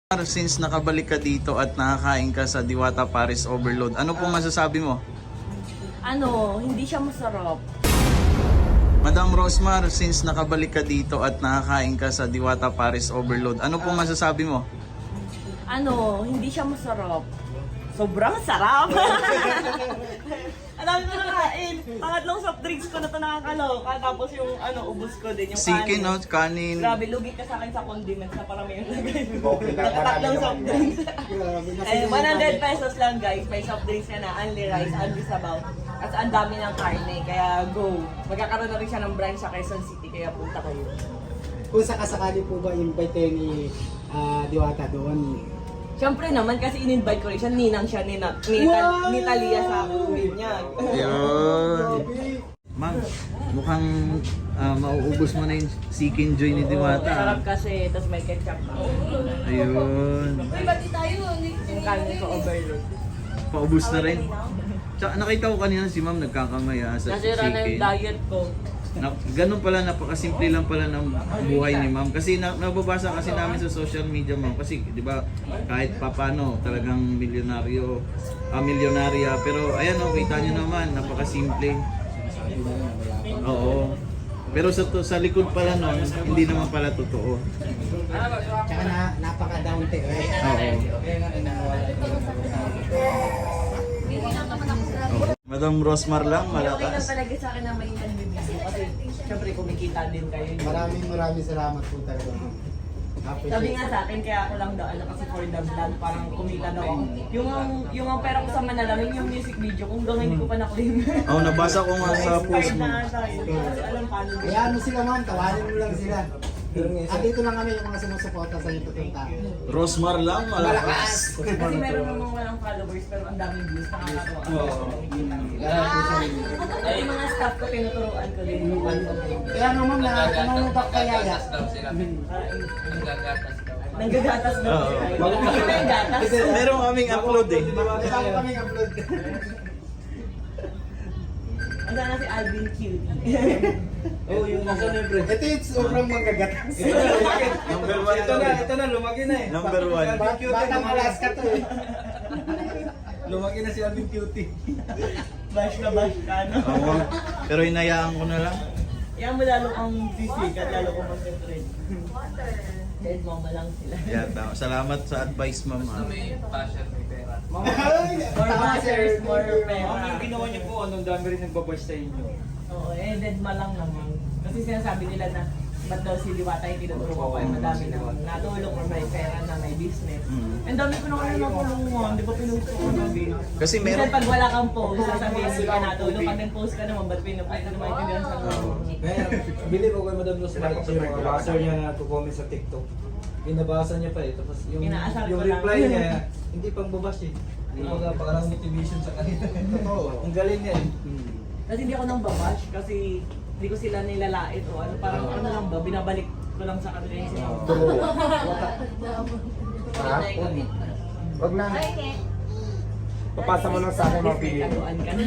Since nakabalik ka dito at nakakain ka sa Diwata Paris Overload, ano pong masasabi mo? Hindi siya masarap. Madam Rosmar, since nakabalik ka dito at nakakain ka sa Diwata Paris Overload, ano pong masasabi mo? Hindi siya masarap. Sobrang sarap! Ang dami ko nakain. Pangatlong soft drinks ko na ito nakakaloka. Tapos yung ubos ko din, yung Chicken, no? kanin. Kanin. Grabe, lugi ka sa akin sa condiments na parang may lagay. Okay lang, Tatlong marami soft naman drinks. yan. 100 pesos lang guys. May soft drinks ka na, only rice, only sabaw. At ang dami ng karne, kaya go. Magkakaroon na rin siya ng branch sa Quezon City, kaya punta kayo. Kung sakasakali po ba invite kayo ni Diwata doon? Siyempre naman kasi in-invite ko rin siya, ninang siya ni Talia sa akin niya. Ayun. Ma'am, mukhang mauubos mo na yung Chicken Joy ni Diwata. Sarap kasi, tapos may ketchup pa. Ayun. Yung kanin ko overload. Paubos na rin. Tsaka nakita ko kanina si ma'am nagkakamaya sa Nasira na yung chicken. diet ko. Ganun pala, napakasimple lang pala ng buhay ni ma'am. Kasi nababasa kasi namin sa social media ma'am. Kasi di ba kahit papano talagang milyonarya. Pero ayan o, kita nyo naman, napakasimple. Oo. Pero sa likod pala nun, hindi naman pala totoo. Tsaka napaka-down to earth. Oo. Madam Rosmar lang, Okay lang malakas. talaga sa akin na may nagbibigay. Kasi syempre kumikita din kayo. Maraming salamat po talaga. Sabi nga sa akin, kaya ako lang daw, kasi for the vlog, parang kumita daw ako. Yung ang pera ko sa Manalamin, yung music video, kung hanggang hindi ko pa na-claim. Oo, nabasa ko nga sa post mo. Na tayo. Hindi ko kasi alam paano din. Kaya sila ma'am, tawarin mo lang sila. At dito lang kami yung mga sumusuporta sa inyo tutunta. Rosmar lang, malakas. Kasi meron namang walang followers, pero ang daming views, nakakatawa. Pero yung mga staff ko, tinuturuan ko din. Kaya naman nanonood ako kay Yaya. Nanggagatas daw. Oo. Nakikita yung gatas. Meron kaming upload eh. Bago kami upload. Ang sana si Alvin Cutie. Oh, yung nasa libre. Ito yung sobrang manggagatas. Number 1 Ito na, lumaki na eh. Number 1. Batang Alaska to eh. Lumaki na si Alvin Cutie. Bash na bash ka, no? Oo. Pero inayaan ko na lang. Yan mo lalo kang sisikat, lalo kang mag-trend. Dead mama lang sila. Yata. Salamat sa advice, ma'am. May passion, may pera. More bashers, more pera. Yung ginawa niyo po, anong dami rin nagbabash sa inyo? Oo, dead ma lang naman. Kasi sinasabi nila na ba't daw si Diwata yung tinuturo ko ay madami na natulong or may pera na may business. Ang dami ko naman na natulungan, di ba pinusto ko na din? Kasi Minsan meron... pag wala kang post, sasabihin hindi ka natulong. Pag nag-post ka naman, ba't pinupost ka naman yung sa Kaya, believe ako kay Madam Luz Marcos yung mga baser niya na to-comment sa TikTok. Binabasa niya pa eh, tapos Inaasar yung ko lang. reply niya, hindi pang babash eh. Parang motivation sa kanila. Ang galing niya eh. Kasi hindi ako nang babash kasi hindi ko sila nilalait o ano, parang ano lang ba, binabalik ko lang sa kanila yung sinabi. Wag na. Papasa mo lang sa akin mga pili. Taguan ka na.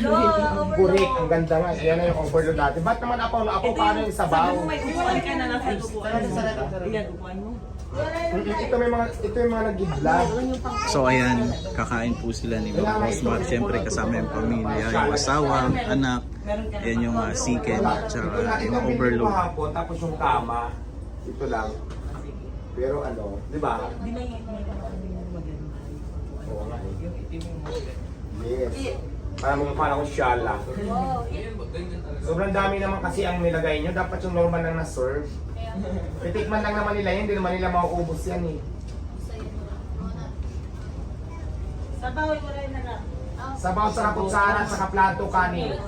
Burik, ang ganda nga. Yan na yung overload natin. Ba't naman ako paano yung sabaw? Sabi mo may upuan ka na nasa upuan mo. Iyan, upuan mo. Ito yung mga nag-vlog. So ayan, kakain po sila ni Ma'am Rosmar. Siyempre kasama yung pamilya, yung asawa, anak. Yan yung chicken at saka yung overload. Tapos yung kama. Ito lang. Pero ano, di ba? Di may maganda. Oo nga eh. Yung itim yung maganda. Yes. Parang shala. Sobrang dami naman kasi ang nilagay nyo. Dapat yung normal lang na-serve. Titikman lang naman nila yun. Hindi naman nila mauubos yan eh. Sabaw, wala na lang. Sabaw sa kutsara at saka plato kanin.